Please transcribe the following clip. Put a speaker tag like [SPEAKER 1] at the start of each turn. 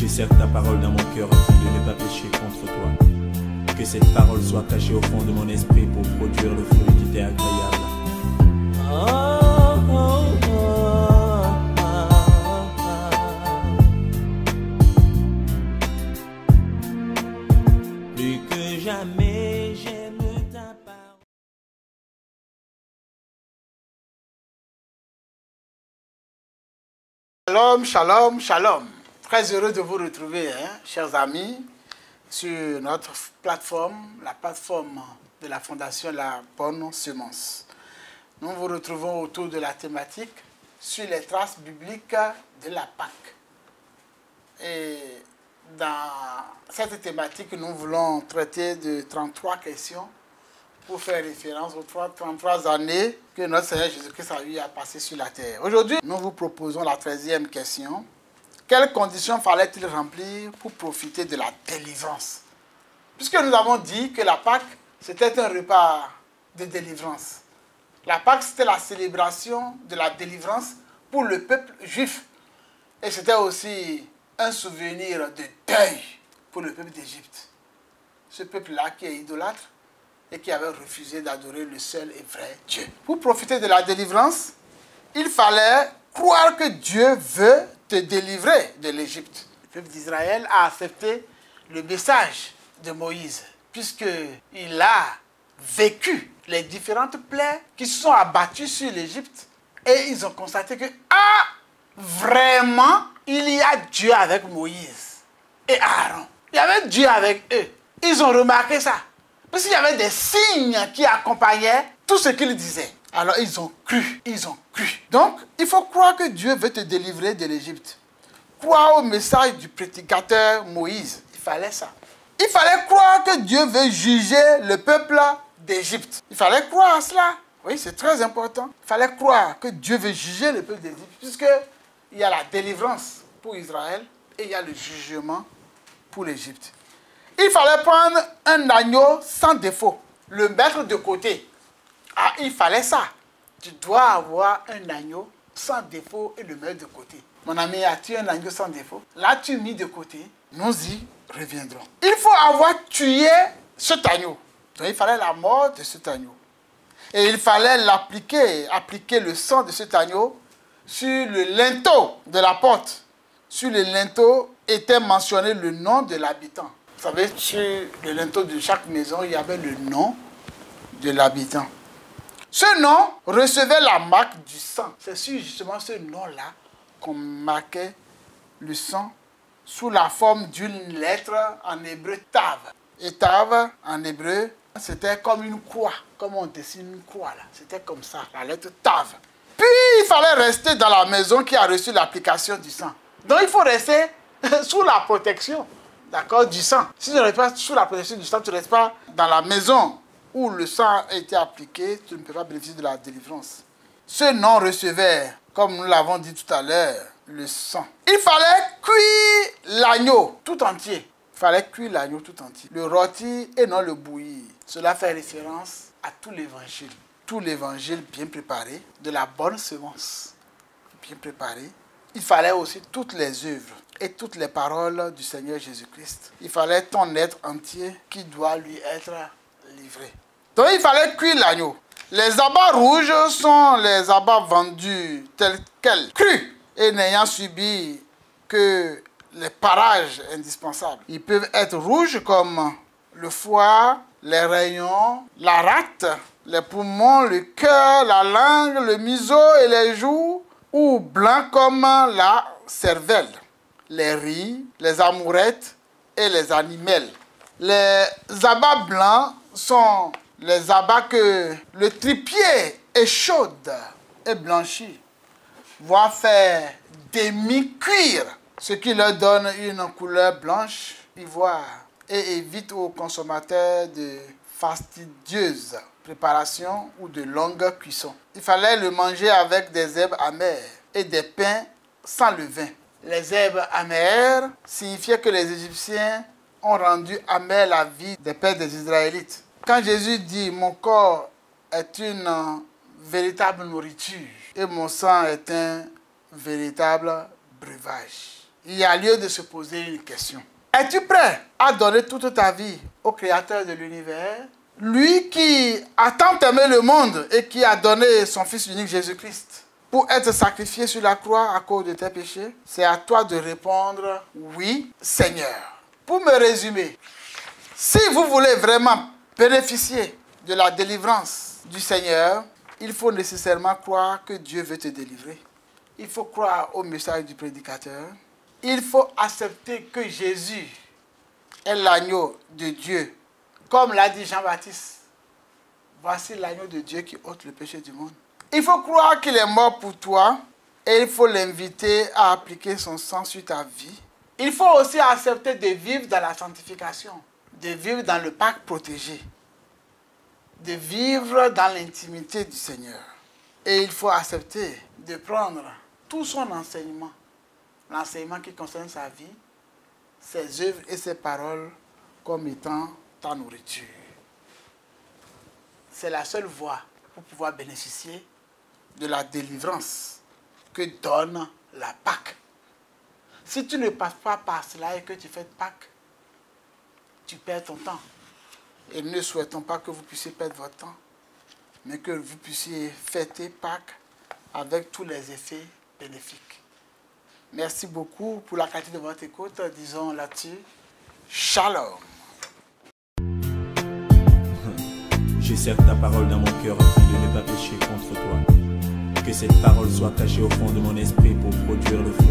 [SPEAKER 1] Je serre ta parole dans mon cœur afin de ne pas pécher contre toi. Que cette parole soit cachée au fond de mon esprit pour produire le fruit qui t'est agréable. Plus que jamais j'aime ta parole.
[SPEAKER 2] Shalom, shalom, shalom. Très heureux de vous retrouver, chers amis, sur notre plateforme, la plateforme de la Fondation La Bonne Semence. Nous vous retrouvons autour de la thématique sur les traces bibliques de la Pâque. Et dans cette thématique, nous voulons traiter de 33 questions pour faire référence aux 33 années que notre Seigneur Jésus-Christ a eu à passer sur la terre. Aujourd'hui, nous vous proposons la 13e question. Quelles conditions fallait-il remplir pour profiter de la délivrance? Puisque nous avons dit que la Pâque, c'était un repas de délivrance. La Pâque, c'était la célébration de la délivrance pour le peuple juif. Et c'était aussi un souvenir de deuil pour le peuple d'Égypte. Ce peuple-là qui est idolâtre et qui avait refusé d'adorer le seul et vrai Dieu. Pour profiter de la délivrance, il fallait croire que Dieu veut te délivrer de l'Égypte. Le peuple d'Israël a accepté le message de Moïse, puisqu'il a vécu les différentes plaies qui se sont abattues sur l'Égypte. Et ils ont constaté que, vraiment, il y a Dieu avec Moïse et Aaron. Il y avait Dieu avec eux. Ils ont remarqué ça. Parce qu'il y avait des signes qui accompagnaient tout ce qu'ils disaient. Alors ils ont cru, Donc, il faut croire que Dieu veut te délivrer de l'Égypte. Croire au message du prédicateur Moïse. Il fallait ça. Il fallait croire que Dieu veut juger le peuple d'Égypte. Il fallait croire à cela. Oui, c'est très important. Il fallait croire que Dieu veut juger le peuple d'Égypte, puisqu'il y a la délivrance pour Israël et il y a le jugement pour l'Égypte. Il fallait prendre un agneau sans défaut, le mettre de côté. Il fallait ça. Tu dois avoir un agneau sans défaut et le mettre de côté. Mon ami, as-tu un agneau sans défaut? L'as-tu mis de côté? Nous y reviendrons. Il faut avoir tué cet agneau. Donc il fallait la mort de cet agneau. Et il fallait appliquer le sang de cet agneau sur le linteau de la porte. Sur le linteau était mentionné le nom de l'habitant. Vous savez, sur le linteau de chaque maison, il y avait le nom de l'habitant. Ce nom recevait la marque du sang. C'est sur justement ce nom-là qu'on marquait le sang sous la forme d'une lettre en hébreu tav. Et tav, en hébreu, c'était comme une croix, comme on dessine une croix là. C'était comme ça, la lettre tav. Puis il fallait rester dans la maison qui a reçu l'application du sang. Donc il faut rester sous la protection, d'accord, du sang. Si tu ne restes pas sous la protection du sang, tu ne restes pas dans la maison où le sang a été appliqué, tu ne peux pas bénéficier de la délivrance. Ce nom recevait, comme nous l'avons dit tout à l'heure, le sang. Il fallait cuire l'agneau tout entier. Il fallait cuire l'agneau tout entier. Le rôti et non le bouillir. Cela fait référence à tout l'évangile. Tout l'évangile bien préparé, de la bonne semence bien préparée. Il fallait aussi toutes les œuvres et toutes les paroles du Seigneur Jésus-Christ. Il fallait ton être entier qui doit lui être livré. Donc il fallait cuire l'agneau. Les abats rouges sont les abats vendus tels quels, crus et n'ayant subi que les parages indispensables. Ils peuvent être rouges comme le foie, les rayons, la rate, les poumons, le cœur, la langue, le museau et les joues, ou blancs comme la cervelle, les riz, les amourettes et les animels. Les abats blancs sont les abats que le tripier est chaude et blanchi, voire faire demi-cuire, ce qui leur donne une couleur blanche, ivoire, et évite aux consommateurs de fastidieuses préparations ou de longues cuissons. Il fallait le manger avec des herbes amères et des pains sans levain. Les herbes amères signifiaient que les Égyptiens ont rendu amère la vie des pères des Israélites. Quand Jésus dit « Mon corps est une véritable nourriture et mon sang est un véritable breuvage », il y a lieu de se poser une question. Es-tu prêt à donner toute ta vie au Créateur de l'univers? Lui qui a tant aimé le monde et qui a donné son Fils unique Jésus-Christ pour être sacrifié sur la croix à cause de tes péchés? C'est à toi de répondre oui, Seigneur. Pour me résumer, si vous voulez vraiment bénéficier de la délivrance du Seigneur, il faut nécessairement croire que Dieu veut te délivrer. Il faut croire au message du prédicateur. Il faut accepter que Jésus est l'agneau de Dieu. Comme l'a dit Jean-Baptiste, voici l'agneau de Dieu qui ôte le péché du monde. Il faut croire qu'il est mort pour toi et il faut l'inviter à appliquer son sang sur ta vie. Il faut aussi accepter de vivre dans la sanctification, de vivre dans le parc protégé, de vivre dans l'intimité du Seigneur. Et il faut accepter de prendre tout son enseignement, l'enseignement qui concerne sa vie, ses œuvres et ses paroles comme étant ta nourriture. C'est la seule voie pour pouvoir bénéficier de la délivrance que donne la Pâque. Si tu ne passes pas par cela et que tu fais Pâque, tu perds ton temps. Et nous ne souhaitons pas que vous puissiez perdre votre temps, mais que vous puissiez fêter Pâques avec tous les effets bénéfiques. Merci beaucoup pour la qualité de votre écoute. Disons là-dessus, Shalom.
[SPEAKER 1] J'ai certes ta parole dans mon cœur afin de ne pas pécher contre toi. Que cette parole soit cachée au fond de mon esprit pour produire le fruit